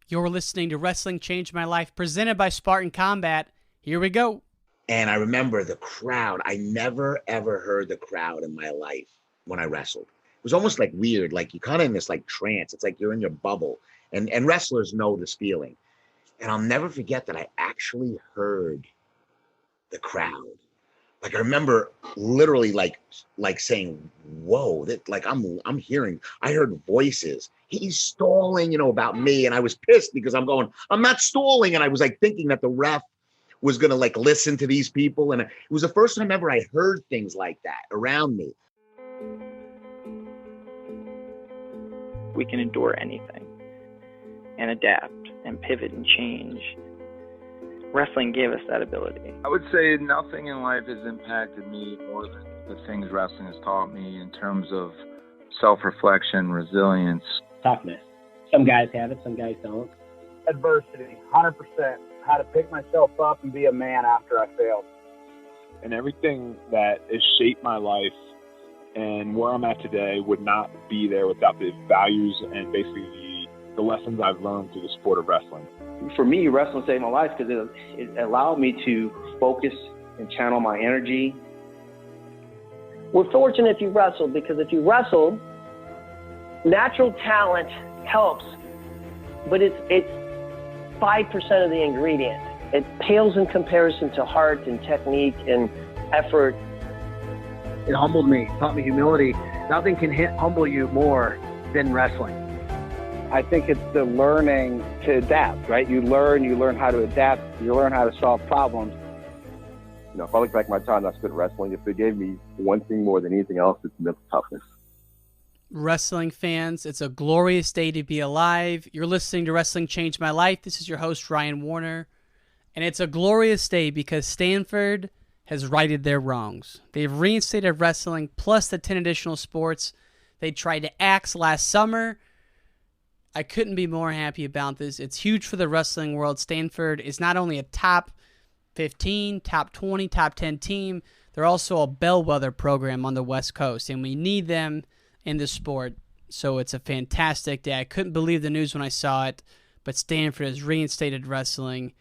You're listening to Wrestling Changed My Life, presented by Spartan Combat. Here we go. And I remember the crowd. I never, ever heard the crowd in my life when I wrestled. It was almost like weird, like you're kind of in this like trance. It's like you're in your bubble. And wrestlers know this feeling. And I'll never forget that I actually heard the crowd. Like I remember literally like saying, whoa, that like I'm hearing, I heard voices. He's stalling, about me. And I was pissed because I'm not stalling. And I was like thinking that the ref was going to like listen to these people. And it was the first time ever I heard things like that around me. We can endure anything and adapt and pivot and change. Wrestling gave us that ability. I would say nothing in life has impacted me more than the things wrestling has taught me in terms of self-reflection, resilience. Toughness. Some guys have it, some guys don't. Adversity, 100%. How to pick myself up and be a man after I failed. And everything that has shaped my life and where I'm at today would not be there without the values and basically the lessons I've learned through the sport of wrestling. For me, wrestling saved my life because it allowed me to focus and channel my energy. We're fortunate if you wrestle, because if you wrestle, natural talent helps, but it's 5% of the ingredient. It pales in comparison to heart and technique and effort. It humbled me, taught me humility. Nothing can humble you more than wrestling. I think it's the learning to adapt, right? You learn how to adapt, you learn how to solve problems. If I look back at my time I spent wrestling, if it gave me one thing more than anything else, it's mental toughness. Wrestling fans, it's a glorious day to be alive. You're listening to Wrestling Changed My Life. This is your host, Ryan Warner. And it's a glorious day because Stanford has righted their wrongs. They've reinstated wrestling plus the 10 additional sports they tried to axe last summer. I couldn't be more happy about this. It's huge for the wrestling world. Stanford is not only a top 15, top 20, top 10 team, they're also a bellwether program on the West Coast, and we need them in the sport. So it's a fantastic day. I couldn't believe the news when I saw it, but Stanford has reinstated wrestling.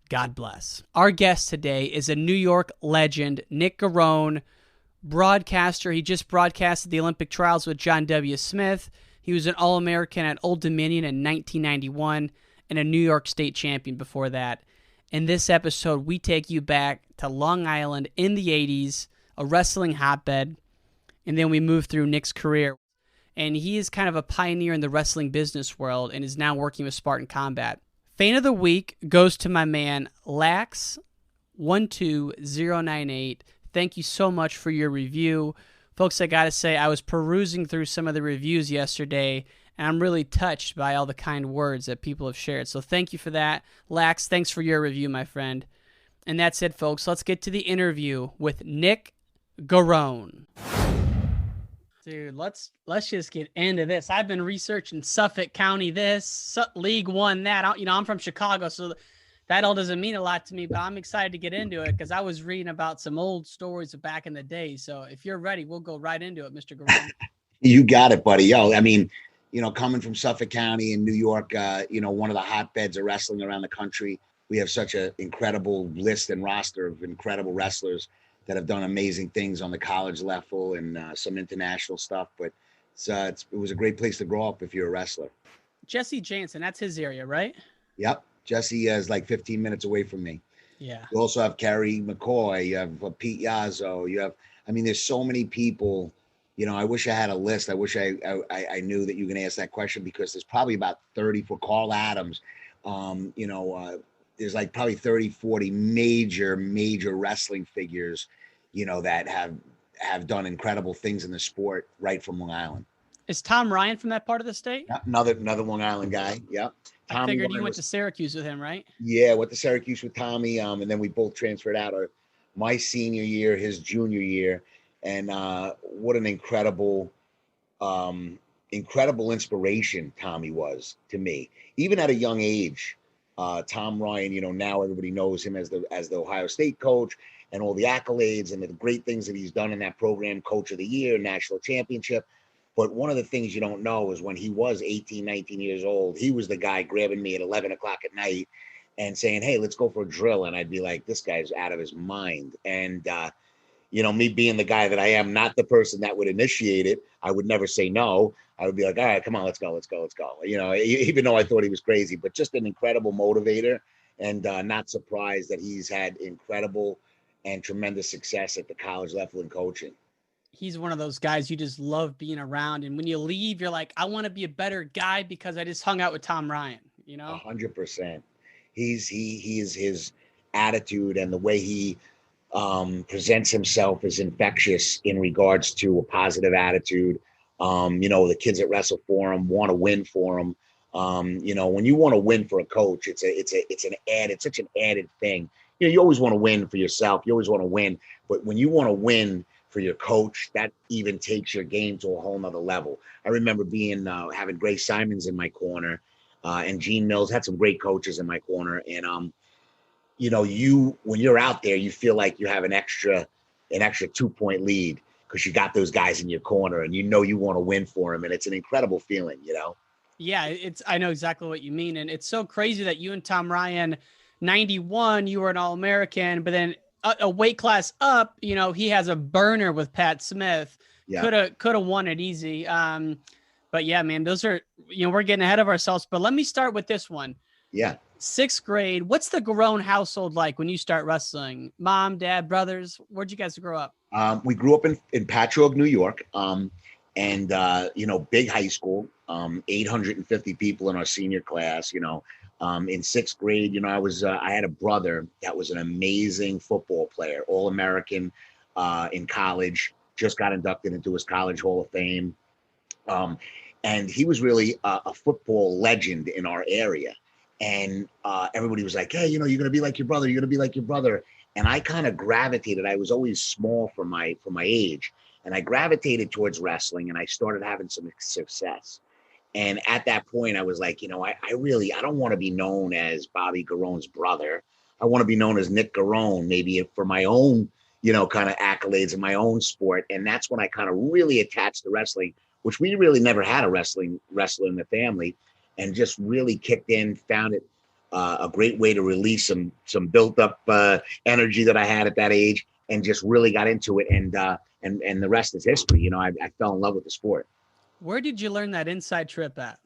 God bless. Our guest today is a New York legend, Nick Garone, broadcaster. He just broadcasted the Olympic trials with John W. Smith. He was an All-American at Old Dominion in 1991 and a New York State champion before that. In this episode, we take you back to Long Island in the 80s, a wrestling hotbed, and then we move through Nick's career. And he is kind of a pioneer in the wrestling business world and is now working with Spartan Combat. Fan of the week goes to my man, Lax12098. Thank you so much for your review. Folks, I got to say, I was perusing through some of the reviews yesterday, and I'm really touched by all the kind words that people have shared. So thank you for that. Lax, thanks for your review, my friend. And that's it, folks. Let's get to the interview with Nick Garone. Dude, let's just get into this. I've been researching Suffolk County League One that. I'm from Chicago, so that all doesn't mean a lot to me, but I'm excited to get into it because I was reading about some old stories of back in the day. So if you're ready, we'll go right into it, Mr. Garone. You got it, buddy. Coming from Suffolk County in New York, one of the hotbeds of wrestling around the country. We have such an incredible list and roster of incredible wrestlers that have done amazing things on the college level and some international stuff. But it was a great place to grow up if you're a wrestler. Jesse Jansen, that's his area, right? Yep. Jesse is like 15 minutes away from me. Yeah. You also have Kerry McCoy. You have Pete Yazzo. There's so many people. I wish I had a list. I wish I knew that you were going to ask that question because there's probably about 30 for Carl Adams. There's like probably 30, 40 major wrestling figures, that have done incredible things in the sport right from Long Island. Is Tom Ryan from that part of the state? Yeah, another Long Island guy. Yeah. I figured you went to Syracuse with him, right? Yeah, went to Syracuse with Tommy. And then we both transferred out my senior year, his junior year. And what an incredible inspiration Tommy was to me, even at a young age. Tom Ryan, now everybody knows him as the Ohio State coach and all the accolades and the great things that he's done in that program, coach of the year, national championship. But one of the things you don't know is when he was 18, 19 years old, he was the guy grabbing me at 11 o'clock at night and saying, hey, let's go for a drill. And I'd be like, this guy's out of his mind. And, me being the guy that I am, not the person that would initiate it, I would never say no. I would be like, all right, come on, let's go. Even though I thought he was crazy, but just an incredible motivator, and not surprised that he's had incredible and tremendous success at the college level in coaching. He's one of those guys you just love being around. And when you leave, you're like, I want to be a better guy because I just hung out with Tom Ryan, 100%. He is his attitude and the way he presents himself is infectious in regards to a positive attitude. The kids at Wrestle for him want to win for him. When you want to win for a coach, it's such an added thing. You always want to win for yourself. You always want to win, but when you want to win for your coach, that even takes your game to a whole nother level. I remember having Grace Simons in my corner, and Gene Mills, had some great coaches in my corner. And, when you're out there, you feel like you have an extra 2-point lead because you got those guys in your corner and you want to win for them. And it's an incredible feeling, Yeah, I know exactly what you mean. And it's so crazy that you and Tom Ryan, 91, you were an All-American, but then a weight class up, he has a burner with Pat Smith. Yeah. Could have won it easy. But yeah, man, those are, we're getting ahead of ourselves, but let me start with this one. Yeah. 6th grade. What's the Garone household like when you start wrestling? Mom, dad, brothers, where'd you guys grow up? We grew up in Patchogue, New York. And big high school, 850 people in our senior class, in 6th grade, I had a brother that was an amazing football player, All-American in college, just got inducted into his college Hall of Fame. And he was really a football legend in our area. And everybody was like, hey, you're going to be like your brother. You're going to be like your brother. And I kind of gravitated. I was always small for my age. And I gravitated towards wrestling and I started having some success. And at that point, I was like, I don't want to be known as Bobby Garone's brother. I want to be known as Nick Garone, maybe for my own, kind of accolades in my own sport. And that's when I kind of really attached to wrestling, which we really never had a wrestler in the family, and just really kicked in, found it a great way to release some built up energy that I had at that age, and just really got into it. And the rest is history. I fell in love with the sport. Where did you learn that inside trip at?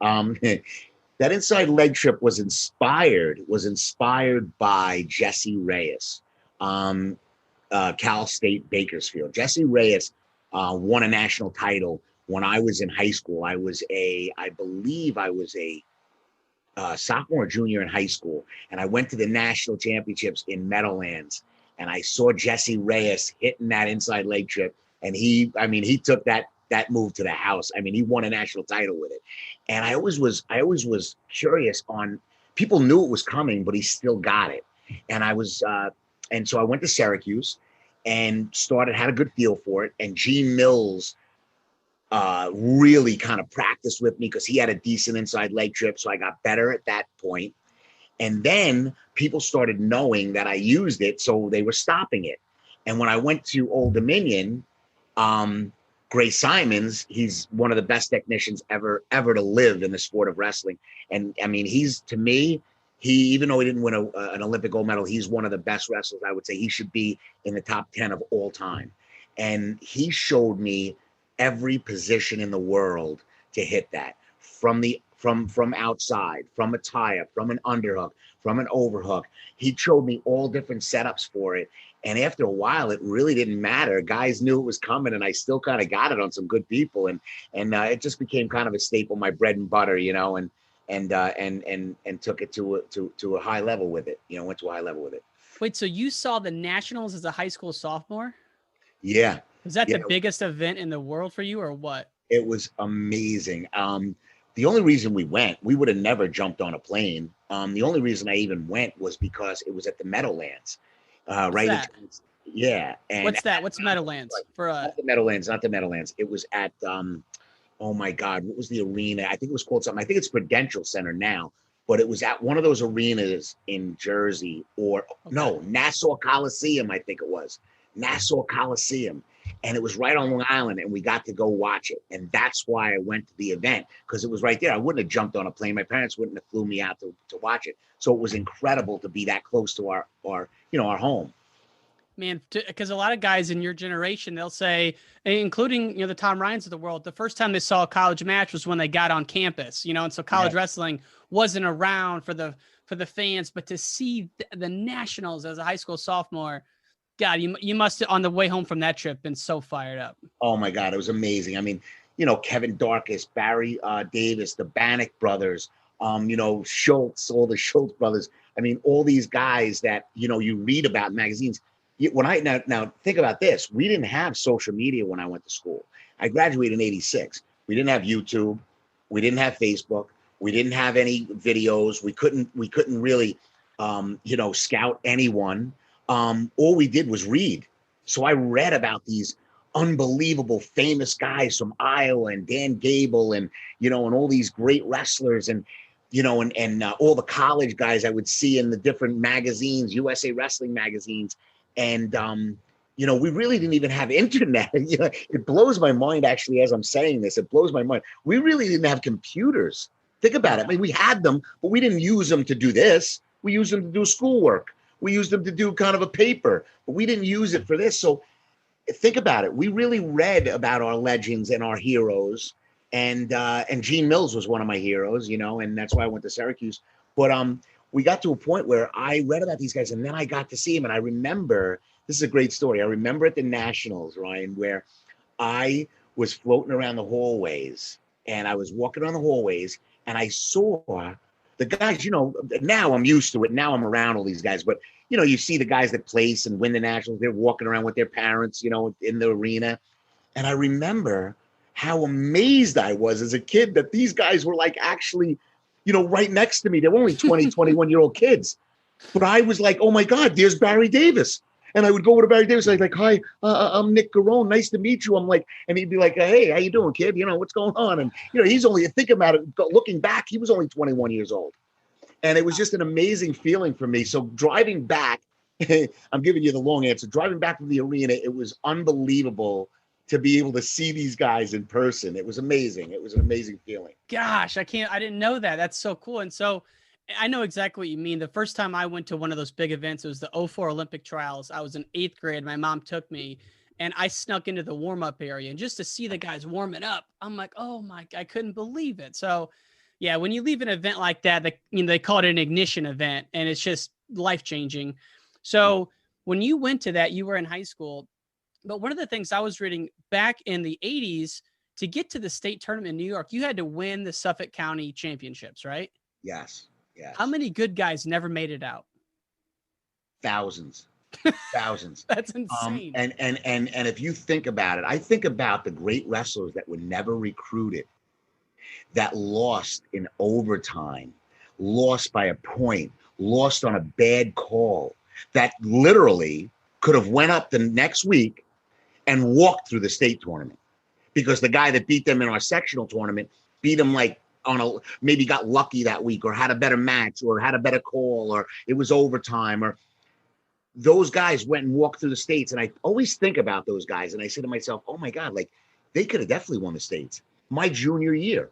That inside leg trip was inspired by Jesse Reyes, Cal State Bakersfield. Jesse Reyes won a national title when I was in high school. I believe I was a sophomore or junior in high school, and I went to the national championships in Meadowlands. And I saw Jesse Reyes hitting that inside leg trip. And he took that move to the house. He won a national title with it. And I always was curious on, people knew it was coming, but he still got it. And so I went to Syracuse and had a good feel for it. And Gene Mills really kind of practiced with me because he had a decent inside leg trip. So I got better at that point. And then people started knowing that I used it, so they were stopping it. And when I went to Old Dominion, Grace Simons, he's one of the best technicians ever to live in the sport of wrestling. And he's, to me, even though he didn't win an Olympic gold medal, he's one of the best wrestlers. I would say he should be in the top 10 of all time. And he showed me every position in the world to hit that, from outside, from a tie-up, from an underhook, from an overhook. He showed me all different setups for it. And after a while, it really didn't matter. Guys knew it was coming, and I still kind of got it on some good people. And it just became kind of a staple, my bread and butter, and took it to a high level with it. Went to a high level with it. Wait, so you saw the Nationals as a high school sophomore? Yeah. Was that the biggest event in the world for you, or what? It was amazing. The only reason we went, we would have never jumped on a plane. The only reason I even went was because it was at the Meadowlands. Right. That? Yeah. And what's that? What's Meadowlands? Not the Meadowlands. It was at, oh my God, what was the arena? I think it was called something. I think it's Prudential Center now, but it was at one of those arenas in Jersey, Nassau Coliseum. I think it was Nassau Coliseum. and it was right on Long Island, and we got to go watch it. And that's why I went to the event, because it was right there. I wouldn't have jumped on a plane. My parents wouldn't have flew me out to watch it. So it was incredible to be that close to our our home. Man, because a lot of guys in your generation, they'll say, including the Tom Ryans of the world, the first time they saw a college match was when they got on campus, and so college wrestling wasn't around for the fans, but to see the Nationals as a high school sophomore, God, you must have, on the way home from that trip, been so fired up. Oh my God, it was amazing. I mean, Kevin Darkus, Barry Davis, the Bannock brothers, Schultz, all the Schultz brothers. I mean, all these guys that you read about in magazines. When now think about this, we didn't have social media when I went to school. I graduated in '86. We didn't have YouTube, we didn't have Facebook, we didn't have any videos. We couldn't really, scout anyone. All we did was read. So I read about these unbelievable famous guys from Iowa and Dan Gable and and all these great wrestlers and all the college guys I would see in the different magazines, USA Wrestling magazines. And, we really didn't even have internet. It blows my mind, actually, as I'm saying this, it blows my mind. We really didn't have computers. Think about it. I mean, we had them, but we didn't use them to do this. We used them to do schoolwork. We used them to do kind of a paper, but we didn't use it for this. So think about it. We really read about our legends and our heroes. And Gene Mills was one of my heroes, and that's why I went to Syracuse. But, we got to a point where I read about these guys and then I got to see them. And I remember, this is a great story. I remember at the Nationals, Ryan, where I was floating around the hallways and I was walking around the hallways and I saw the guys, now I'm used to it. Now I'm around all these guys, but you see the guys that place and win the Nationals, they're walking around with their parents, in the arena. And I remember how amazed I was as a kid that these guys were like actually right next to me. They were only 20, 21-year-old kids. But I was like, oh my God, there's Barry Davis. And I would go over to Barry Davis. I'd like, hi, I'm Nick Garone. Nice to meet you. I'm like, and he'd be like, hey, how you doing, kid? What's going on? And, he's only, think about it, looking back, he was only 21 years old. And it was just an amazing feeling for me. So driving back, I'm giving you the long answer. Driving back from the arena, it was unbelievable to be able to see these guys in person. It was amazing. It was an amazing feeling. Gosh, I didn't know that. That's so cool. And so I know exactly what you mean. The first time I went to one of those big events, it was the 2004 Olympic trials. I was in 8th grade. My mom took me and I snuck into the warm-up area, and just to see the guys warming up, I'm like, oh my, I couldn't believe it. So yeah, when you leave an event like that, they call it an ignition event, and it's just life-changing. So when you went to that, you were in high school. But one of the things I was reading back in the 80s, to get to the state tournament in New York, you had to win the Suffolk County championships, right? Yes. How many good guys never made it out? Thousands. That's insane. And if you think about it, I think about the great wrestlers that were never recruited, that lost in overtime, lost by a point, lost on a bad call, that literally could have went up the next week and walked through the state tournament, because the guy that beat them in our sectional tournament beat them like maybe got lucky that week, or had a better match, or had a better call, or it was overtime, or those guys went and walked through the states. And I always think about those guys and I say to myself, oh my God, like they could have definitely won the states. My junior year,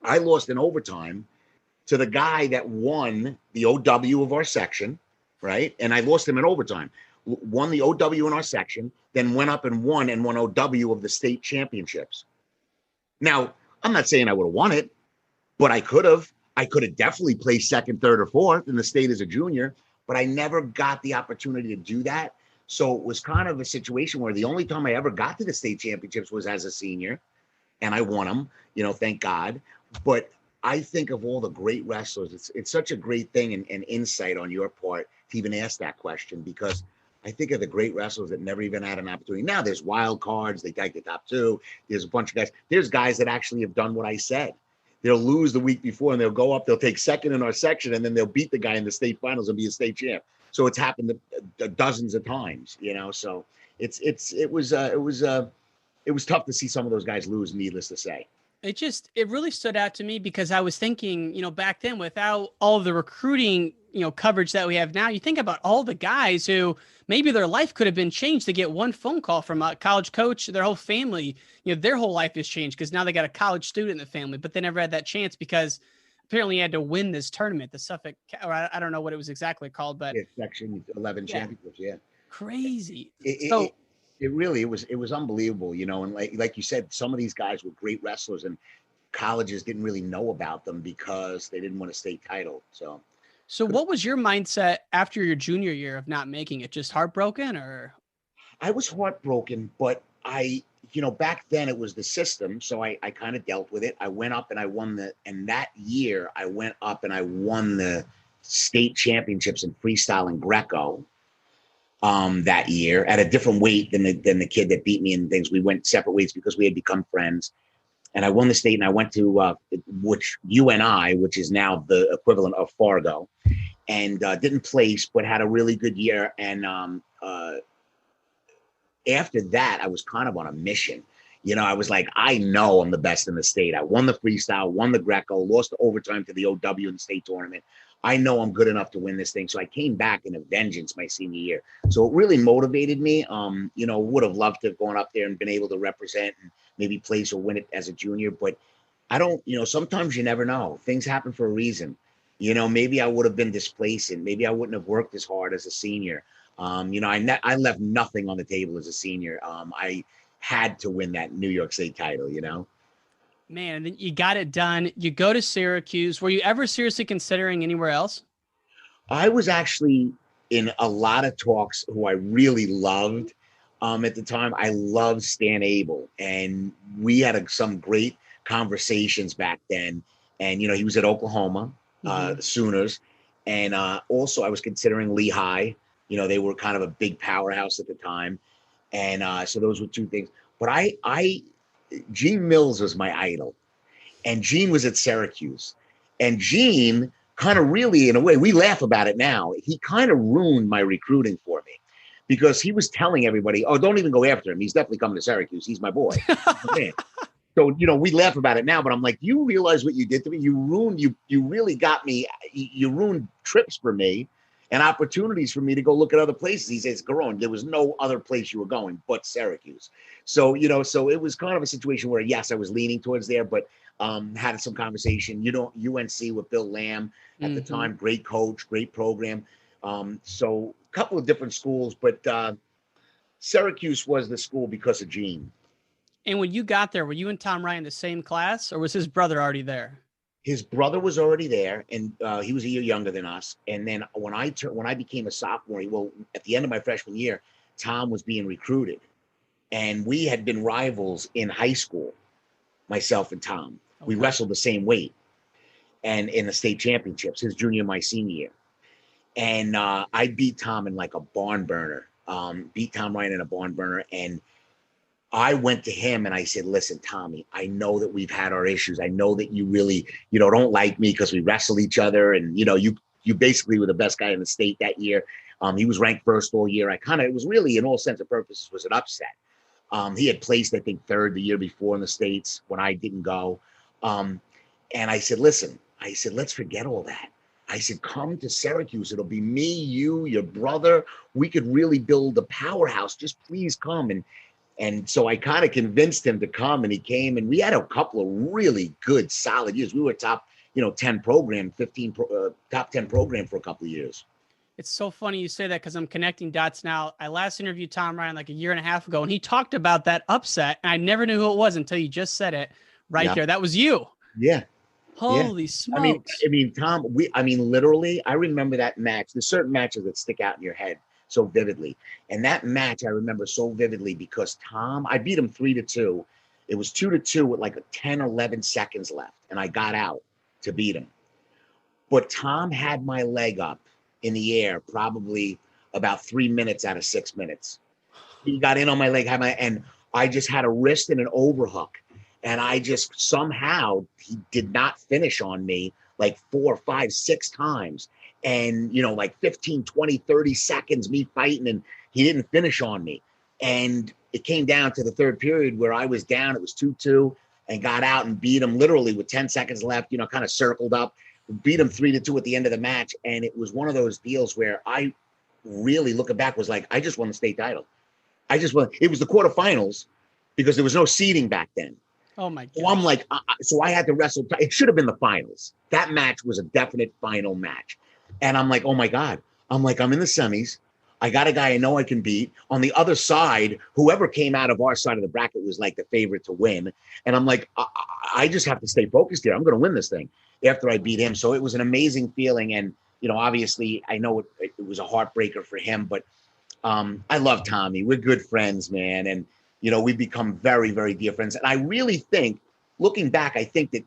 I lost in overtime to the guy that won the OW of our section, right? And I lost him in overtime. Won the OW in our section, then went up and won OW of the state championships. Now, I'm not saying I would have won it, but I could have. I could have definitely placed second, third, or fourth in the state as a junior, but I never got the opportunity to do that. So it was kind of a situation where the only time I ever got to the state championships was as a senior, and I won them, thank God. But I think of all the great wrestlers. It's such a great thing and insight on your part to even ask that question, because I think of the great wrestlers that never even had an opportunity. Now there's wild cards. They take the top two. There's a bunch of guys. There's guys that actually have done what I said. They'll lose the week before and they'll go up. They'll take second in our section, and then they'll beat the guy in the state finals and be a state champ. So it's happened dozens of times, So it was tough to see some of those guys lose. Needless to say. It really stood out to me because I was thinking, back then without all of the recruiting, coverage that we have now, you think about all the guys who maybe their life could have been changed to get one phone call from a college coach, their whole family, their whole life has changed because now they got a college student in the family, but they never had that chance because apparently you had to win this tournament, the Suffolk, or I don't know what it was exactly called, but Section 11 championships. Yeah. Crazy. It really was unbelievable, and like you said, some of these guys were great wrestlers and colleges didn't really know about them because they didn't win a state title. So what was your mindset after your junior year of not making it? Just heartbroken, or? I was heartbroken, but back then it was the system. So I kind of dealt with it. I went up and I won and that year I went up and I won the state championships in freestyle and Greco. That year at a different weight than the kid that beat me and things. We went separate weights because we had become friends. And I won the state and I went to UNI, which is now the equivalent of Fargo, and didn't place, but had a really good year. And after that, I was kind of on a mission. I was like, I know I'm the best in the state. I won the freestyle, won the Greco, lost the overtime to the OW in the state tournament. I know I'm good enough to win this thing. So I came back in a vengeance my senior year. So it really motivated me. Would have loved to have gone up there and been able to represent and maybe place or win it as a junior. But I don't, sometimes you never know. Things happen for a reason. Maybe I would have been displaced and maybe I wouldn't have worked as hard as a senior. I left nothing on the table as a senior. I had to win that New York State title, Man, and then you got it done. You go to Syracuse. Were you ever seriously considering anywhere else? I was actually in a lot of talks who I really loved. At the time, I loved Stan Abel, and we had some great conversations back then. And, he was at Oklahoma, Sooners. And also I was considering Lehigh. They were kind of a big powerhouse at the time. And so those were two things. But Gene Mills was my idol, and Gene was at Syracuse, and Gene kind of really, in a way, we laugh about it now. He kind of ruined my recruiting for me because he was telling everybody, oh, don't even go after him. He's definitely coming to Syracuse. He's my boy. Man. So, we laugh about it now, but I'm like, you realize what you did to me? You really got me. You ruined trips for me and opportunities for me to go look at other places. He says, Garone, there was no other place you were going but Syracuse. So, so it was kind of a situation where, yes, I was leaning towards there, but had some conversation, UNC with Bill Lamb at the time, great coach, great program. So a couple of different schools, but Syracuse was the school because of Gene. And when you got there, were you and Tom Ryan the same class, or was his brother already there? His brother was already there, and he was a year younger than us. And then when I became a sophomore, at the end of my freshman year, Tom was being recruited, and we had been rivals in high school, myself and Tom. Okay. We wrestled the same weight, and in the state championships, his junior, my senior year. And I beat Tom in like a barn burner. Beat Tom Ryan in a barn burner, and I went to him and I said, listen, Tommy, I know that we've had our issues. I know that you really, don't like me because we wrestled each other. And, you basically were the best guy in the state that year. He was ranked first all year. It was really, in all sense of purposes, was an upset. He had placed, I think, third the year before in the States when I didn't go. And I said, listen, let's forget all that. I said, come to Syracuse. It'll be me, you, your brother. We could really build a powerhouse. Just please come. And so I kind of convinced him to come, and he came, and we had a couple of really good, solid years. We were top, 10 program, top 10 program for a couple of years. It's so funny you say that because I'm connecting dots now. I last interviewed Tom Ryan like a year and a half ago, and he talked about that upset, and I never knew who it was until you just said it there. That was you. Yeah. Holy smokes. Tom, literally, I remember that match. There's certain matches that stick out in your head so vividly. And that match I remember so vividly because Tom, I beat him 3-2. It was 2-2 with like 10 or 11 seconds left. And I got out to beat him. But Tom had my leg up in the air probably about 3 minutes out of 6 minutes. He got in on my leg, and I just had a wrist and an overhook. And I just somehow, he did not finish on me like 4, 5, 6 times. And, like 15, 20, 30 seconds, me fighting, and he didn't finish on me. And it came down to the third period where I was down. It was 2-2. and got out and beat him literally with 10 seconds left, you know, kind of circled up, beat him 3-2 at the end of the match. And it was one of those deals where I really, looking back, was like, I just won the state title. I just won. It was the quarterfinals because there was no seeding back then. Oh my God. So I'm like, so I had to wrestle. It should have been the finals. That match was a definite final match. And I'm like, oh my God. I'm like, I'm in the semis. I got a guy I know I can beat. On the other side, whoever came out of our side of the bracket was like the favorite to win. And I'm like, I just have to stay focused here. I'm going to win this thing after I beat him. So it was an amazing feeling. And, you know, obviously I know it was a heartbreaker for him, but I love Tommy. We're good friends, man. And, you know, we've become very, very dear friends. And I really think, looking back, I think that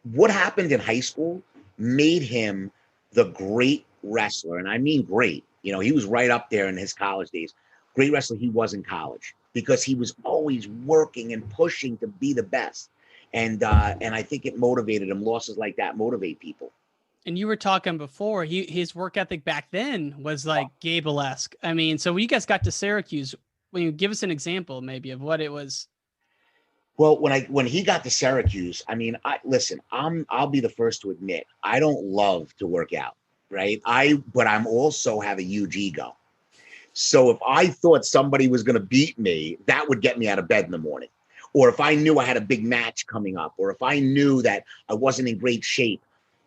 what happened in high school made him the great wrestler. And I mean great. You know, he was right up there in his college days. Great wrestler he was in college because he was always working and pushing to be the best. And I think it motivated him. Losses like that motivate people. And you were talking before, his work ethic back then was like Gable-esque. I mean, so when you guys got to Syracuse, when you give us an example maybe of what it was. Well, when he got to Syracuse, I mean, listen, I'll be the first to admit, I don't love to work out, right? But I'm also have a huge ego. So if I thought somebody was going to beat me, that would get me out of bed in the morning. Or if I knew I had a big match coming up, or if I knew that I wasn't in great shape,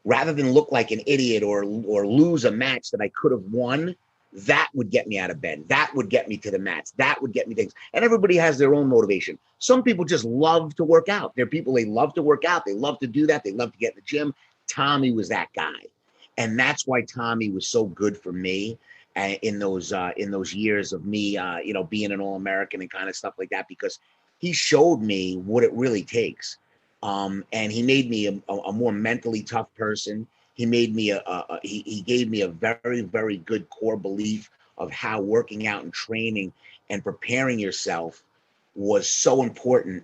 rather than look like an idiot or lose a match that I could have won, that would get me out of bed. That would get me to the mats. That would get me things. And everybody has their own motivation. Some people just love to work out. There are people, they love to work out. They love to do that. They love to get in the gym. Tommy was that guy. And that's why Tommy was so good for me in those years of me, you know, being an All-American and kind of stuff like that, because he showed me what it really takes. And he made me a more mentally tough person. He made me he gave me a very, very good core belief of how working out and training and preparing yourself was so important,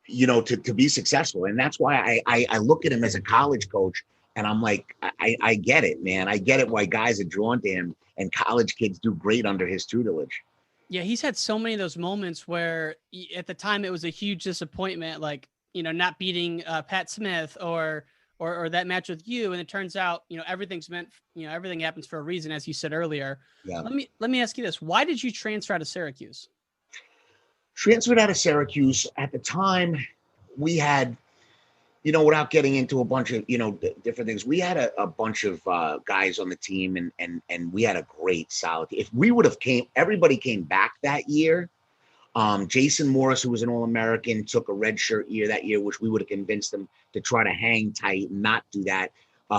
you know, to be successful. And that's why I look at him as a college coach and I'm like, I get it, man. I get it why guys are drawn to him and college kids do great under his tutelage. Yeah, he's had so many of those moments where at the time it was a huge disappointment, like, you know, not beating Pat Smith or that match with you. And it turns out, you know, everything's meant, you know, everything happens for a reason, as you said earlier. Yeah. Let me ask you this. Why did you transfer out of Syracuse? Transferred out of Syracuse at the time we had, you know, without getting into a bunch of, you know, different things, we had a bunch of guys on the team and we had a great solid. If we would have everybody came back that year. Jason Morris, who was an All-American, took a red shirt year that year, which we would have convinced him to try to hang tight and not do that.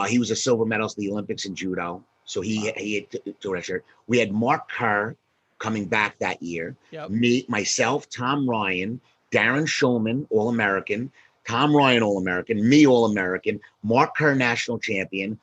He was a silver medalist at the Olympics in judo. So he had a red shirt. We had Mark Kerr coming back that year. Yep. Myself, Tom Ryan, Darren Shulman, All-American, Tom Ryan, All-American, me, All-American, Mark Kerr, national champion.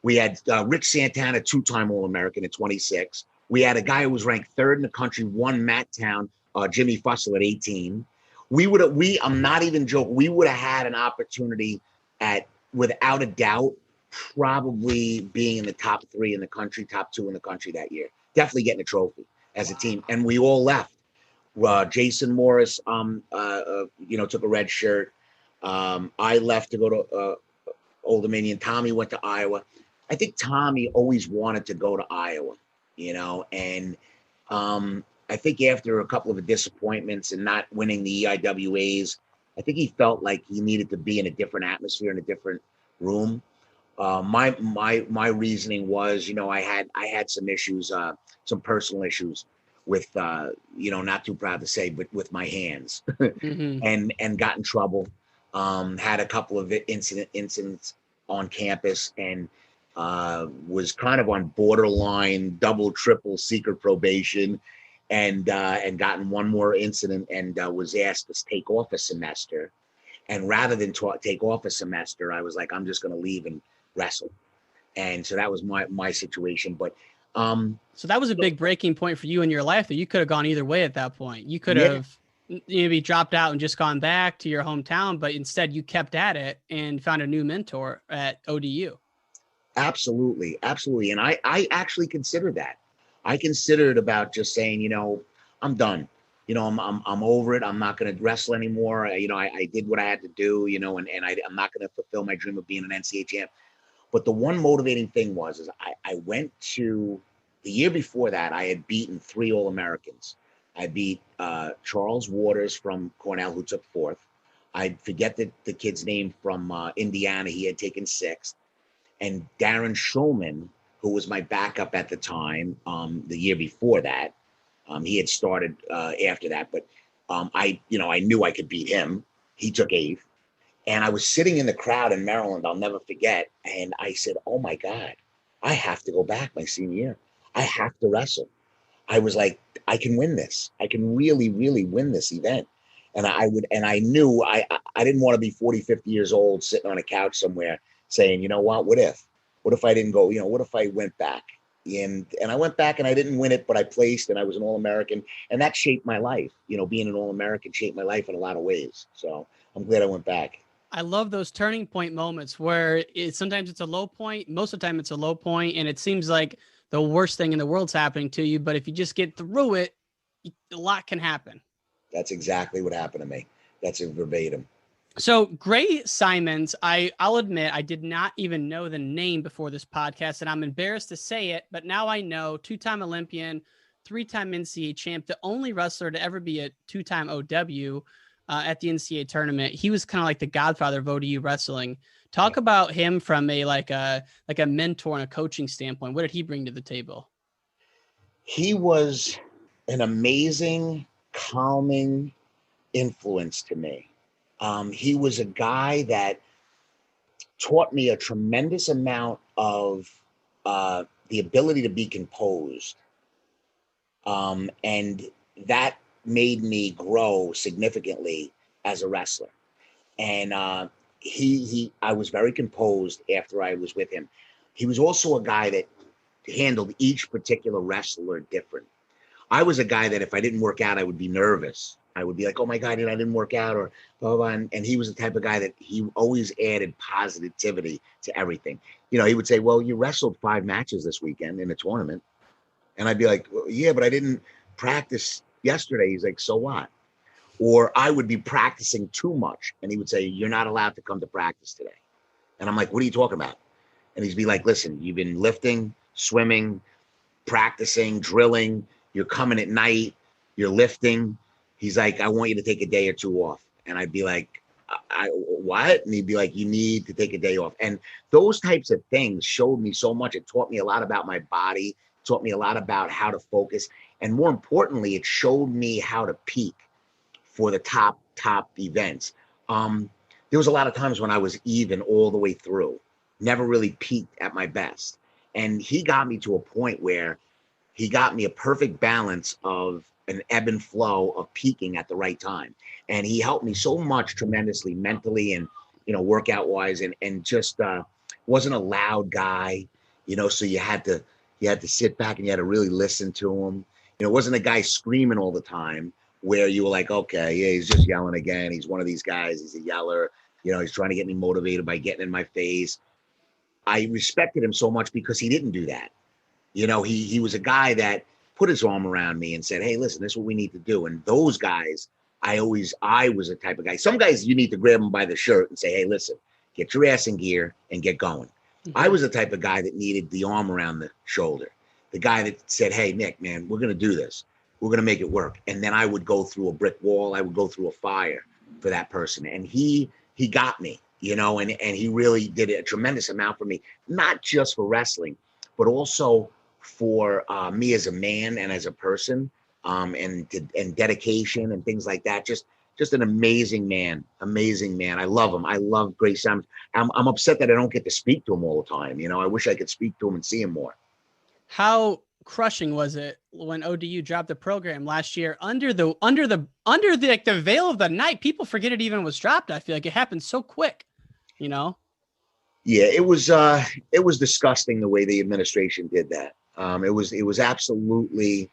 We had Rich Santana, two-time All-American at 26. We had a guy who was ranked third in the country, won Matt Town, Jimmy Fussell at 18. I'm not even joking, we would have had an opportunity at, without a doubt, probably being in the top 3 in the country, top 2 in the country that year. Definitely getting a trophy as a team. And we all left. Jason Morris, you know, took a red shirt. I left to go to Old Dominion. Tommy went to Iowa. I think Tommy always wanted to go to Iowa, you know, and I think after a couple of disappointments and not winning the EIWAs, I think he felt like he needed to be in a different atmosphere, in a different room. My reasoning was, you know, I had some issues, some personal issues with, you know, not too proud to say, but with my hands, mm-hmm. and got in trouble. Had a couple of incidents on campus and was kind of on borderline double, triple secret probation, and gotten one more incident and was asked to take off a semester. And rather than take off a semester, I was like, I'm just going to leave and wrestle. And so that was my situation. But so that was a big breaking point for you in your life, that you could have gone either way at that point. You could have maybe dropped out and just gone back to your hometown, but instead you kept at it and found a new mentor at ODU. Absolutely. Absolutely. And I actually considered that. I considered about just saying, you know, I'm done. I'm over it. I'm not going to wrestle anymore. I did what I had to do, I'm not going to fulfill my dream of being an NCAA champ. But the one motivating thing is I went to the year before that, I had beaten 3 All-Americans. I beat Charles Waters from Cornell, who took 4th. I forget the kid's name from Indiana. He had taken 6th. And Darren Schulman, who was my backup at the time, the year before that, he had started after that, but I knew I could beat him. He took 8th. And I was sitting in the crowd in Maryland, I'll never forget. And I said, oh my God, I have to go back my senior year. I have to wrestle. I was like, I can win this. I can really, really win this event. And I knew I didn't want to be 40, 50 years old sitting on a couch somewhere saying, you know what if I didn't go, what if I went back? And I went back and I didn't win it, but I placed and I was an All-American, and that shaped my life. Being an All-American shaped my life in a lot of ways. So I'm glad I went back. I love those turning point moments where sometimes it's a low point. Most of the time it's a low point, and it seems like the worst thing in the world's happening to you. But if you just get through it, a lot can happen. That's exactly what happened to me. That's a verbatim. So Gray Simons, I'll admit I did not even know the name before this podcast, and I'm embarrassed to say it, but now I know. 2-time Olympian, 3-time NCAA champ, the only wrestler to ever be a 2-time OW at the NCAA tournament. He was kind of like the godfather of ODU wrestling. Talk about him from a mentor and a coaching standpoint. What did he bring to the table? He was an amazing, calming influence to me. He was a guy that taught me a tremendous amount of the ability to be composed. And that made me grow significantly as a wrestler. And I was very composed after I was with him. He was also a guy that handled each particular wrestler different. I was a guy that if I didn't work out, I would be nervous. I would be like, oh my God, I didn't work out, or blah, blah, blah. And he was the type of guy that he always added positivity to everything. He would say, well, you wrestled 5 matches this weekend in a tournament. And I'd be like, well, yeah, but I didn't practice yesterday. He's like, so what? Or I would be practicing too much. And he would say, you're not allowed to come to practice today. And I'm like, what are you talking about? And he'd be like, listen, you've been lifting, swimming, practicing, drilling. You're coming at night. You're lifting. He's like, I want you to take a day or 2 off. And I'd be like, what? And he'd be like, you need to take a day off. And those types of things showed me so much. It taught me a lot about my body, taught me a lot about how to focus. And more importantly, it showed me how to peak for the top events. There was a lot of times when I was even all the way through, never really peaked at my best. And he got me to a point where he got me a perfect balance of an ebb and flow of peaking at the right time. And he helped me so much tremendously mentally and, workout wise, and just wasn't a loud guy, so you had to sit back and you had to really listen to him. It wasn't a guy screaming all the time where you were like, okay, yeah, he's just yelling again. He's one of these guys. He's a yeller. He's trying to get me motivated by getting in my face. I respected him so much because he didn't do that. He was a guy that put his arm around me and said, hey, listen, this is what we need to do. And those guys, I was a type of guy. Some guys, you need to grab them by the shirt and say, hey, listen, get your ass in gear and get going. Mm-hmm. I was the type of guy that needed the arm around the shoulder. The guy that said, hey, Nick, man, we're going to do this. We're going to make it work. And then I would go through a brick wall. I would go through a fire for that person. And he got me, and he really did a tremendous amount for me, not just for wrestling, but also for me as a man and as a person, and dedication and things like that. Just an amazing man. I love him. I love Gray Simons. I'm upset that I don't get to speak to him all the time. I wish I could speak to him and see him more. How crushing was it when ODU dropped the program last year under the veil of the night? People forget it even was dropped. I feel like it happened so quick, Yeah, it was disgusting the way the administration did that. It was absolutely,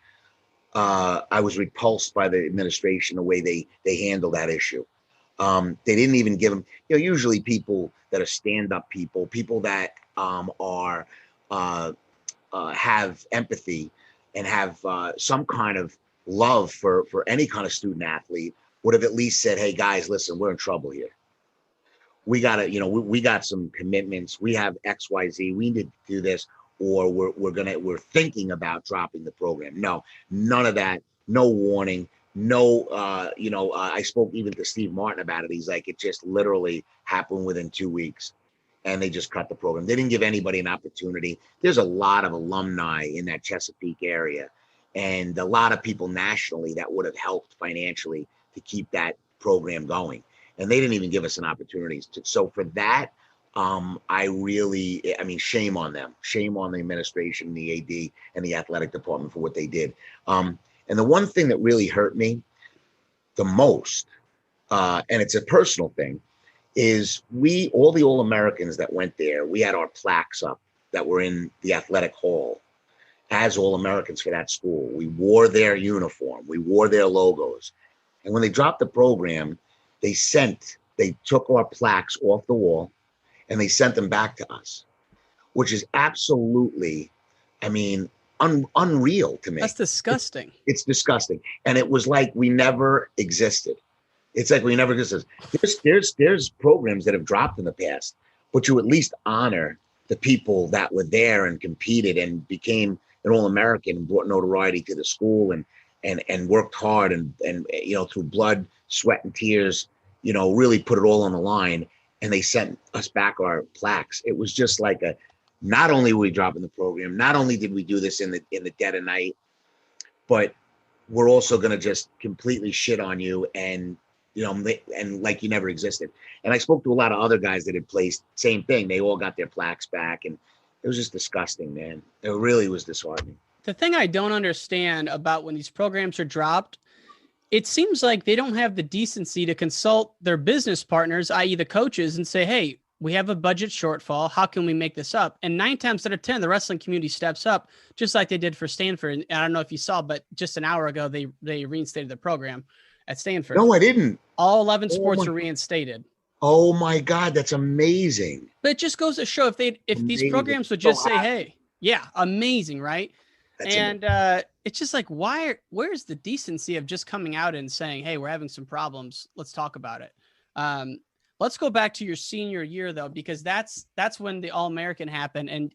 I was repulsed by the administration, the way they handled that issue. They didn't even give them, usually people that are stand-up people that have empathy and have some kind of love for any kind of student athlete would have at least said, hey guys, listen, we're in trouble here. We gotta, we got some commitments. We have XYZ. We need to do this, or we're thinking about dropping the program. No, none of that. No warning. No, I spoke even to Steve Martin about it. He's like, it just literally happened within 2 weeks, and they just cut the program. They didn't give anybody an opportunity. There's a lot of alumni in that Chesapeake area, and a lot of people nationally that would have helped financially to keep that program going. And they didn't even give us an opportunity. So for that, shame on them. Shame on the administration, the AD, and the athletic department for what they did. And the one thing that really hurt me the most, and it's a personal thing, is all the All-Americans that went there, we had our plaques up that were in the athletic hall as All-Americans for that school. We wore their uniform. We wore their logos. And when they dropped the program, they took our plaques off the wall and they sent them back to us, which is absolutely, unreal to me. That's disgusting. It's disgusting. And it was like we never existed. It's like we never existed. There's programs that have dropped in the past, but you at least honor the people that were there and competed and became an All-American and brought notoriety to the school and worked hard and through blood, sweat, and tears, really put it all on the line, and they sent us back our plaques. It was just like not only were we dropping the program, not only did we do this in the dead of night, but we're also going to just completely shit on you and like you never existed. And I spoke to a lot of other guys that had placed, same thing. They all got their plaques back, and it was just disgusting, man. It really was disheartening. The thing I don't understand about when these programs are dropped, it seems like they don't have the decency to consult their business partners, i.e. the coaches, and say, hey, we have a budget shortfall. How can we make this up? And 9 times out of 10, the wrestling community steps up, just like they did for Stanford. And I don't know if you saw, but just an hour ago, they reinstated the program at Stanford. No, I didn't. All 11 sports are reinstated. Oh my God, that's amazing. But it just goes to show if these programs would just say, hey, yeah, amazing, right? It's just like, where's the decency of just coming out and saying, hey, we're having some problems. Let's talk about it. Let's go back to your senior year, though, because that's when the All-American happened. And,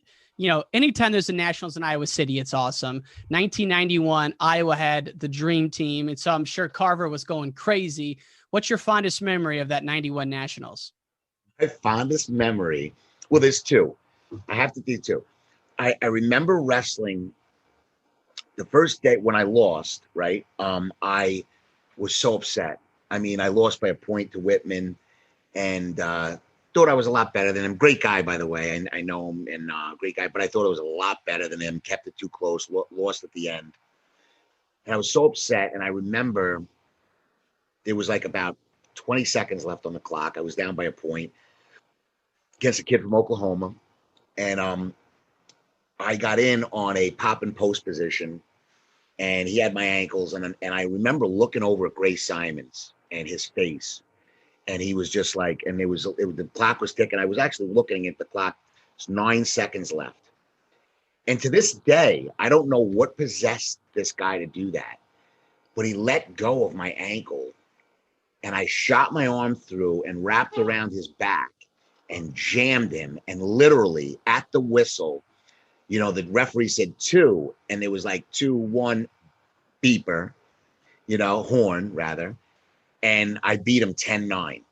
anytime there's a Nationals in Iowa City, it's awesome. 1991, Iowa had the dream team. And so I'm sure Carver was going crazy. What's your fondest memory of that 91 Nationals? My fondest memory? Well, there's two. I have to do two. I remember wrestling the first day when I lost, right? I was so upset. I lost by a point to Whitman, and thought I was a lot better than him. Great guy, by the way. I know him, and great guy, but I thought I was a lot better than him. Kept it too close, lost at the end. And I was so upset, and I remember there was like about 20 seconds left on the clock. I was down by a point against a kid from Oklahoma, and I got in on a pop and post position, and he had my ankles, and I remember looking over at Gray Simons and his face, and he was just like, and the clock was ticking. I was actually looking at the clock. It's 9 seconds left. And to this day, I don't know what possessed this guy to do that, but he let go of my ankle, and I shot my arm through and wrapped around his back and jammed him, and literally at the whistle, the referee said 2, and there was like 2-1 beeper, horn rather. And I beat him 10-9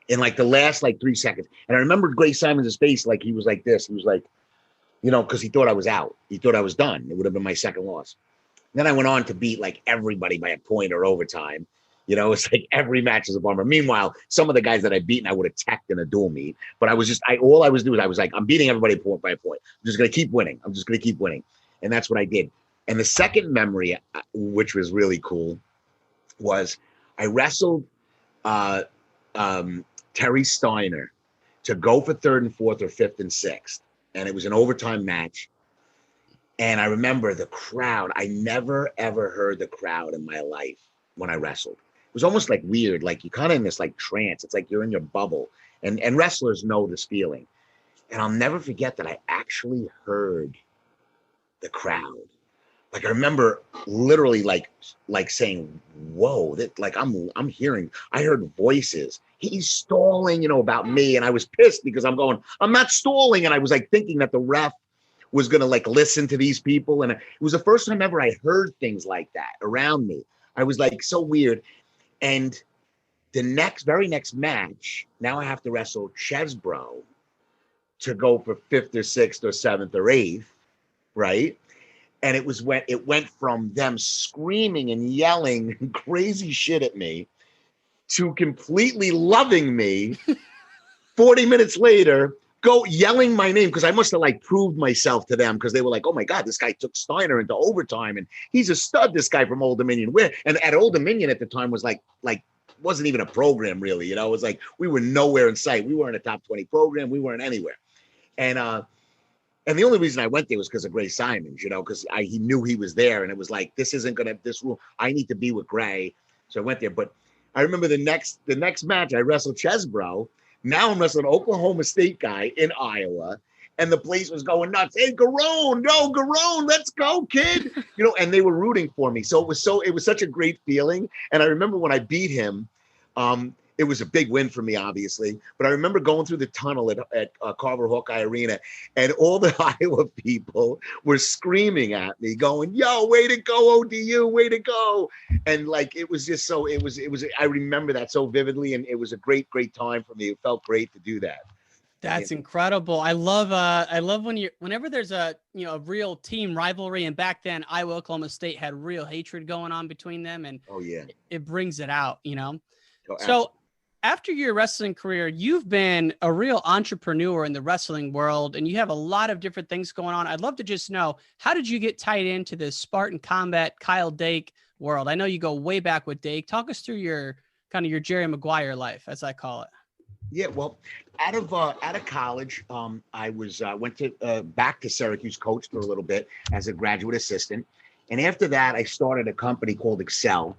in like the last 3 seconds. And I remember Gray Simons' face, like he was like this. He was like, because he thought I was out. He thought I was done. It would have been my second loss. And then I went on to beat everybody by a point or overtime. It's like every match is a bummer. Meanwhile, some of the guys that I beat, I would have teched in a dual meet. But all I was doing, I was like, I'm beating everybody point by point. I'm just going to keep winning. And that's what I did. And the second memory, which was really cool, was I wrestled Terry Steiner to go for 3rd and 4th or 5th and 6th. And it was an overtime match. And I remember the crowd. I never, ever heard the crowd in my life when I wrestled. It was almost weird, you're kind of in this trance. It's like you're in your bubble. And wrestlers know this feeling. And I'll never forget that I actually heard the crowd like I remember literally like saying, whoa, that like I'm hearing, I heard voices. He's stalling, about me. And I was pissed because I'm not stalling. And I was like thinking that the ref was gonna like listen to these people. And it was the first time ever I heard things like that around me. I was like so weird. And the very next match, now I have to wrestle Chesbro to go for 5th or 6th or 7th or 8th, right? And it went from them screaming and yelling crazy shit at me to completely loving me. 40 minutes later, go yelling my name because I must have like proved myself to them because they were like, oh my God, this guy took Steiner into overtime and he's a stud, this guy from Old Dominion. And at Old Dominion at the time was like wasn't even a program really, it was like we were nowhere in sight. We weren't a top 20 program, we weren't anywhere. And the only reason I went there was because of Gray Simons, because he knew he was there, and it was like, this rule. I need to be with Gray, so I went there. But I remember the next match, I wrestled Chesbro. Now I'm wrestling an Oklahoma State guy in Iowa, and the place was going nuts. Hey, Garone, let's go, kid! And they were rooting for me. So it was such a great feeling. And I remember when I beat him, it was a big win for me, obviously. But I remember going through the tunnel at Carver Hawkeye Arena, and all the Iowa people were screaming at me, going, "Yo, way to go, ODU, way to go!" And like it was just so. It was. I remember that so vividly, and it was a great time for me. It felt great to do that. That's incredible. I love whenever there's a a real team rivalry, and back then Iowa Oklahoma State had real hatred going on between them, and it brings it out. So after your wrestling career, you've been a real entrepreneur in the wrestling world, and you have a lot of different things going on. I'd love to just know, how did you get tied into this Spartan Combat Kyle Dake world? I know you go way back with Dake. Talk us through your Jerry Maguire life, as I call it. Yeah, well, out of college, I went to back to Syracuse, coached for a little bit as a graduate assistant, and after that, I started a company called Excel.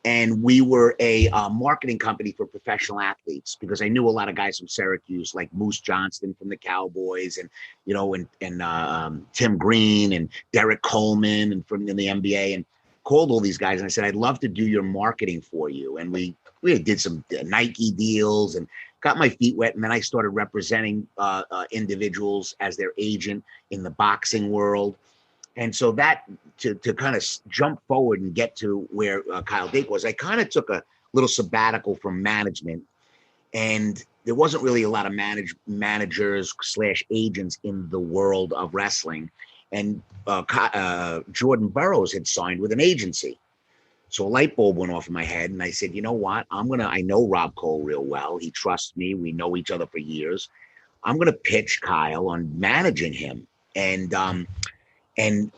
And we were a marketing company for professional athletes because I knew a lot of guys from Syracuse, like Moose Johnston from the Cowboys, and Tim Green and Derek Coleman and from the NBA, and called all these guys and I said, I'd love to do your marketing for you. And we did some Nike deals and got my feet wet. And then I started representing individuals as their agent in the boxing world. And so that to kind of jump forward and get to where Kyle Dake was, I kind of took a little sabbatical from management, and there wasn't really a lot of managers / agents in the world of wrestling. And Jordan Burroughs had signed with an agency. So a light bulb went off in my head, and I said, you know what? I know Rob Cole real well. He trusts me. We know each other for years. I'm going to pitch Kyle on managing him. And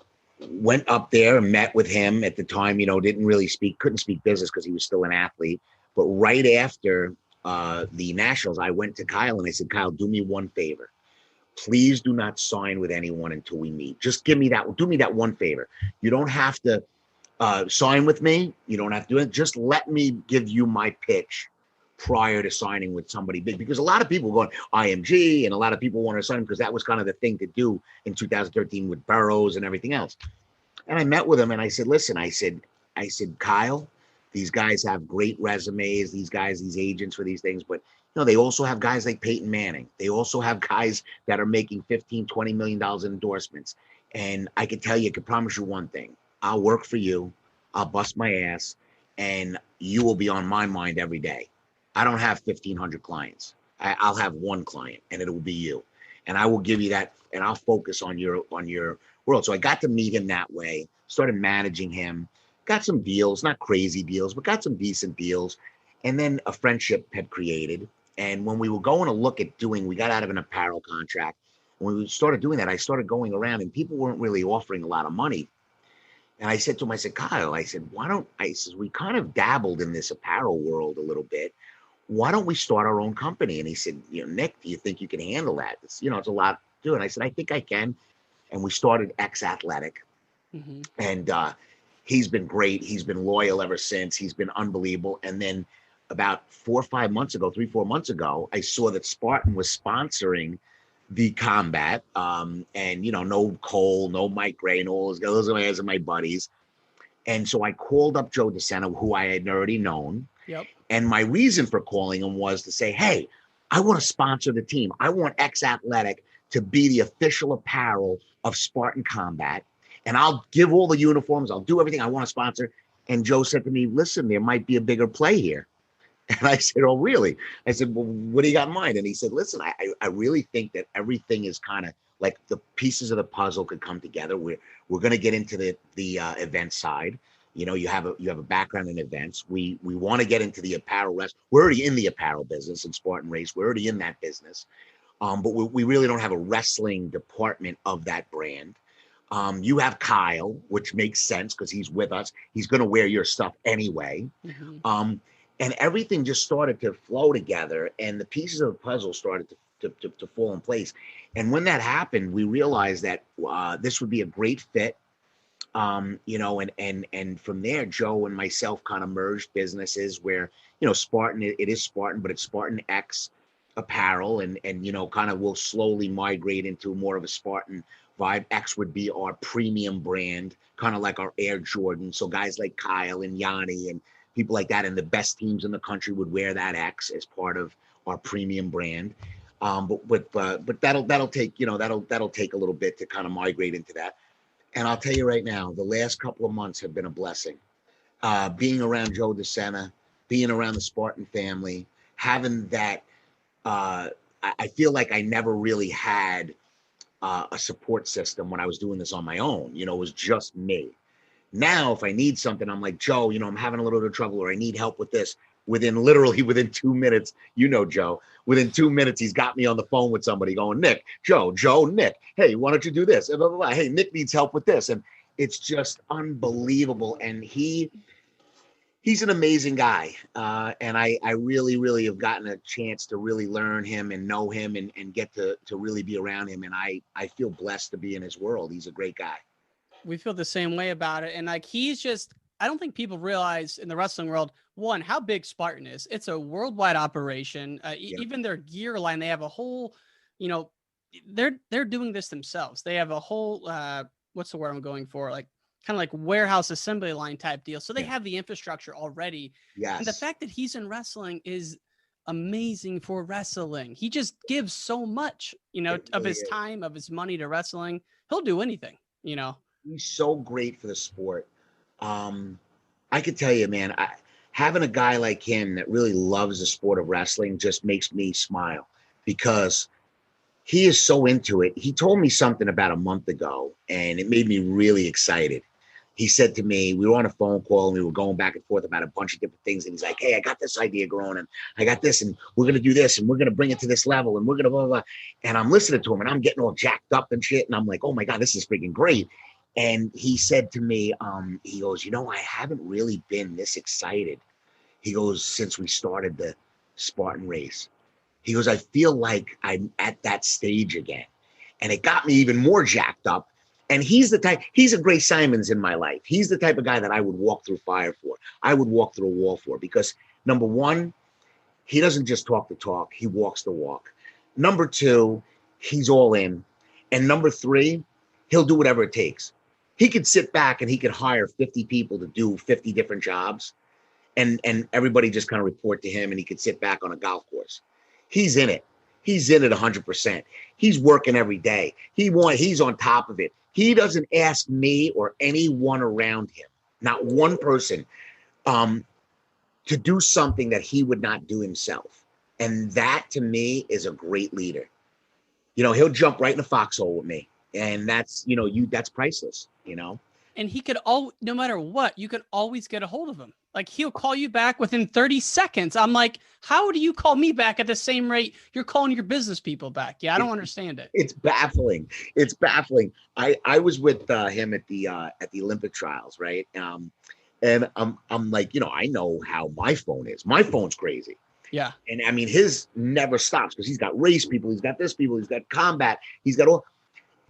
went up there and met with him at the time, couldn't speak business because he was still an athlete. But right after the Nationals, I went to Kyle and I said, Kyle, do me one favor. Please do not sign with anyone until we meet. Just do me that one favor. You don't have to sign with me. You don't have to do it. Just let me give you my pitch prior to signing with somebody big, because a lot of people going IMG and a lot of people want to sign because that was kind of the thing to do in 2013 with Burroughs and everything else. And I met with him and I said, listen, I said, Kyle, these guys have great resumes, these agents for these things, but they also have guys like Peyton Manning. They also have guys that are making $15-20 million in endorsements. And I can tell you, I can promise you one thing. I'll work for you. I'll bust my ass and you will be on my mind every day. I don't have 1,500 clients. I'll have one client, and it will be you. And I will give you that, and I'll focus on your world. So I got to meet him that way, started managing him, got some deals, not crazy deals, but got some decent deals. And then a friendship had created. And when we were going to look at we got out of an apparel contract. When we started doing that, I started going around, and people weren't really offering a lot of money. And I said to him, Kyle, we kind of dabbled in this apparel world a little bit. Why don't we start our own company? And he said, Nick, do you think you can handle that? It's a lot to do. And I said, I think I can. And we started X Athletic. Mm-hmm. And he's been great. He's been loyal ever since. He's been unbelievable. And then about 3-4 months ago, I saw that Spartan was sponsoring the combat, and no Cole, no Mike Gray, no all those guys are my buddies. And so I called up Joe DeSena, who I had already known. Yep. And my reason for calling him was to say, hey, I want to sponsor the team. I want X Athletic to be the official apparel of Spartan Combat. And I'll give all the uniforms. I'll do everything I want to sponsor. And Joe said to me, listen, there might be a bigger play here. And I said, oh, really? I said, well, what do you got in mind? And he said, listen, I really think that everything is kind of like the pieces of the puzzle could come together. We're going to get into the event side. You have a background in events. We want to get into the apparel rest. We're already in the apparel business in Spartan Race. We're already in that business. But we really don't have a wrestling department of that brand. You have Kyle, which makes sense because he's with us. He's going to wear your stuff anyway. Mm-hmm. And everything just started to flow together, and the pieces of the puzzle started to fall in place. And when that happened, we realized that this would be a great fit. And from there, Joe and myself kind of merged businesses where, Spartan, it is Spartan, but it's Spartan X apparel, and kind of will slowly migrate into more of a Spartan vibe. X would be our premium brand, kind of like our Air Jordan. So guys like Kyle and Yanni and people like that, and the best teams in the country would wear that X as part of our premium brand. But that'll take that'll take a little bit to kind of migrate into that. And I'll tell you right now, the last couple of months have been a blessing. Being around Joe DeSena, being around the Spartan family, having that. I feel like I never really had a support system when I was doing this on my own. It was just me. Now, if I need something, I'm like, Joe, I'm having a little bit of trouble, or I need help with this. Within 2 minutes, Joe, within 2 minutes, he's got me on the phone with somebody going, Nick, Joe, Nick, hey, why don't you do this? And blah, blah, blah. Hey, Nick needs help with this. And it's just unbelievable. And he's an amazing guy. And I really, really have gotten a chance to really learn him and know him and get to really be around him. And I feel blessed to be in his world. He's a great guy. We feel the same way about it. And he's just, I don't think people realize in the wrestling world, one, how big Spartan is. It's a worldwide operation. Even their gear line, they have a whole, they're doing this themselves. They have a whole, what's the word I'm going for? Like kind of like warehouse assembly line type deal. So they have the infrastructure already. Yes. And the fact that he's in wrestling is amazing for wrestling. He just gives so much, of his time, of his money to wrestling. He'll do anything, He's so great for the sport. I could tell you, man, having a guy like him that really loves the sport of wrestling just makes me smile because he is so into it. He told me something about a month ago, and it made me really excited. He said to me, we were on a phone call, and we were going back and forth about a bunch of different things. And he's like, hey, I got this idea, Garone, and I got this, and we're going to do this, and we're going to bring it to this level, and we're going to blah, blah, blah. And I'm listening to him, and I'm getting all jacked up and shit. And I'm like, oh, my God, this is freaking great. And he said to me, he goes, I haven't really been this excited. He goes, since we started the Spartan Race. He goes, I feel like I'm at that stage again. And it got me even more jacked up. And he's a Gray Simons in my life. He's the type of guy that I would walk through fire for. I would walk through a wall for, because number one, he doesn't just talk the talk, he walks the walk. Number two, he's all in. And number three, he'll do whatever it takes. He could sit back and he could hire 50 people to do 50 different jobs, and everybody just kind of report to him, and he could sit back on a golf course. He's in it. He's in it 100%. He's working every day. He's on top of it. He doesn't ask me or anyone around him, not one person, to do something that he would not do himself. And that to me is a great leader. He'll jump right in the foxhole with me. And that's, that's priceless, And he could no matter what, you could always get a hold of him. Like, he'll call you back within 30 seconds. I'm like, how do you call me back at the same rate you're calling your business people back? Yeah, I don't understand it. It's baffling. It's baffling. I was with him at the Olympic trials, right? And I'm like, I know how my phone is. My phone's crazy. Yeah. And I mean, his never stops because he's got race people, he's got this people, he's got combat, he's got all.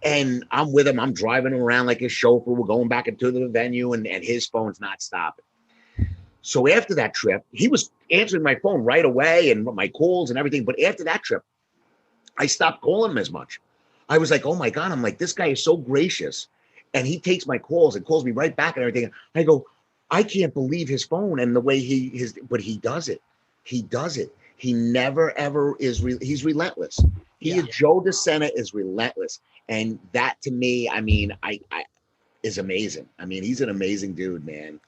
And I'm with him. I'm driving him around like his chauffeur. We're going back into the venue, and his phone's not stopping. So after that trip, he was answering my phone right away and my calls and everything. But after that trip, I stopped calling him as much. I was like, oh my God, I'm like, this guy is so gracious. And he takes my calls and calls me right back and everything. I go, I can't believe his phone and the way but he does it. He does it. He never, ever he's relentless. Joe DeSena is relentless. And that to me, I mean, I is amazing. I mean, he's an amazing dude, man.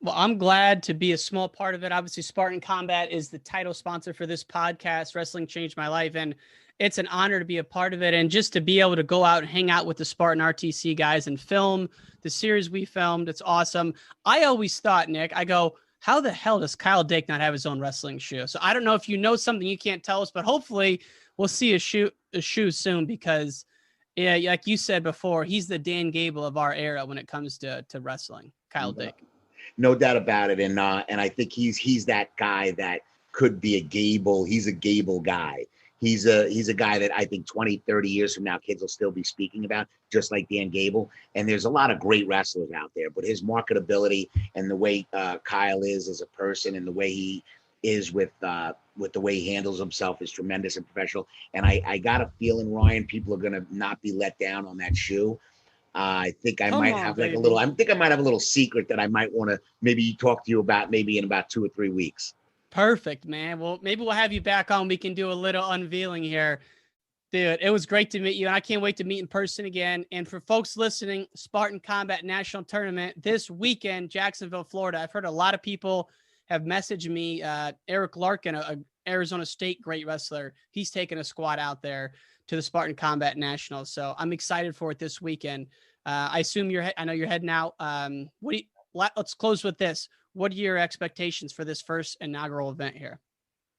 Well, I'm glad to be a small part of it. Obviously, Spartan Combat is the title sponsor for this podcast. Wrestling changed my life, and it's an honor to be a part of it. And just to be able to go out and hang out with the Spartan RTC guys and film the series we filmed, it's awesome. I always thought, Nick, I go, how the hell does Kyle Dake not have his own wrestling shoe? So I don't know if you know something you can't tell us, but hopefully we'll see a shoe soon because, yeah, like you said before, he's the Dan Gable of our era when it comes to wrestling, Kyle Dake. No doubt about it. And I think he's that guy that could be a Gable. He's a Gable guy. He's a guy that I think 20, 30 years from now, kids will still be speaking about, just like Dan Gable. And there's a lot of great wrestlers out there, but his marketability and the way Kyle is as a person and the way he is with the way he handles himself is tremendous and professional. And I got a feeling, Ryan, people are going to not be let down on that shoe. I think I might have a little secret that I might want to maybe talk to you about maybe in about 2 or 3 weeks. Perfect, man. Well, maybe we'll have you back on. We can do a little unveiling here. Dude, it was great to meet you, and I can't wait to meet in person again. And for folks listening, Spartan Combat National Tournament this weekend, Jacksonville, Florida. I've heard a lot of people have messaged me. Eric Larkin, a Arizona State great wrestler, he's taking a squad out there to the Spartan Combat Nationals. So I'm excited for it this weekend. I assume I know you're heading out. Let's close with this. What are your expectations for this first inaugural event here?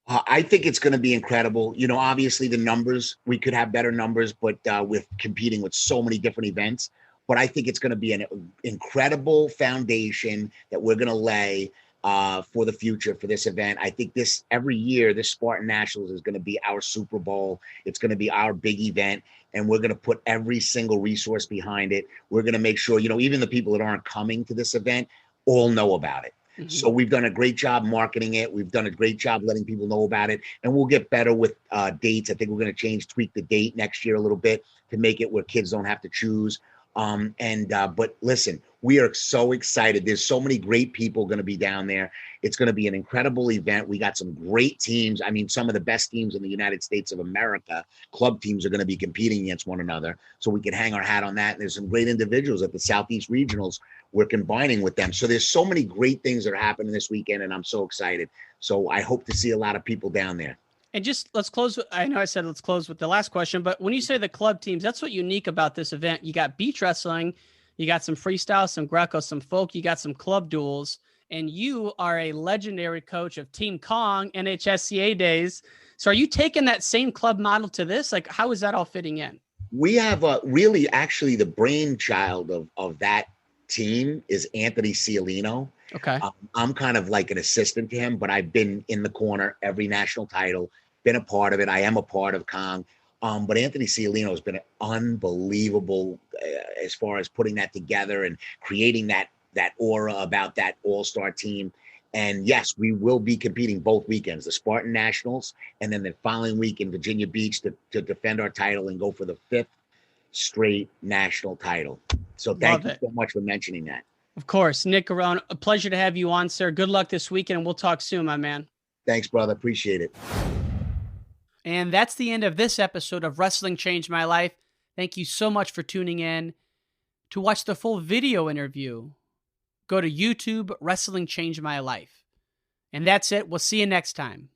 I think it's going to be incredible. You know, obviously the numbers, we could have better numbers, but with competing with so many different events, but I think it's going to be an incredible foundation that we're going to lay for the future for this event. I think every year, this Spartan Nationals is going to be our Super Bowl. It's going to be our big event, and we're going to put every single resource behind it. We're going to make sure, even the people that aren't coming to this event all know about it. Mm-hmm. So we've done a great job marketing it. We've done a great job letting people know about it, and we'll get better with dates. I think we're going to tweak the date next year a little bit to make it where kids don't have to choose. But listen, we are so excited. There's so many great people going to be down there. It's going to be an incredible event. We got some great teams. I mean, some of the best teams in the United States of America, club teams, are going to be competing against one another. So we can hang our hat on that. And there's some great individuals at the Southeast Regionals. We're combining with them. So there's so many great things that are happening this weekend, and I'm so excited. So I hope to see a lot of people down there. And just let's close. I know I said let's close with the last question, but when you say the club teams, that's what's unique about this event. You got beach wrestling, you got some freestyle, some Greco, some folk, you got some club duels, and you are a legendary coach of Team Kong NHSCA days. So are you taking that same club model to this? Like, how is that all fitting in? We have really actually the brainchild of that team is Anthony Cialino. Okay. I'm kind of like an assistant to him, but I've been in the corner every national title, been a part of it. I am a part of Kong. But Anthony Cialino has been unbelievable as far as putting that together and creating that aura about that all-star team. And yes, we will be competing both weekends, the Spartan Nationals, and then the following week in Virginia Beach to defend our title and go for the 5th straight national title. So thank you so much for mentioning that. Of course. Nick Garone, a pleasure to have you on, sir. Good luck this weekend, and we'll talk soon, my man. Thanks, brother. Appreciate it. And that's the end of this episode of Wrestling Changed My Life. Thank you so much for tuning in. To watch the full video interview, go to YouTube, Wrestling Changed My Life. And that's it. We'll see you next time.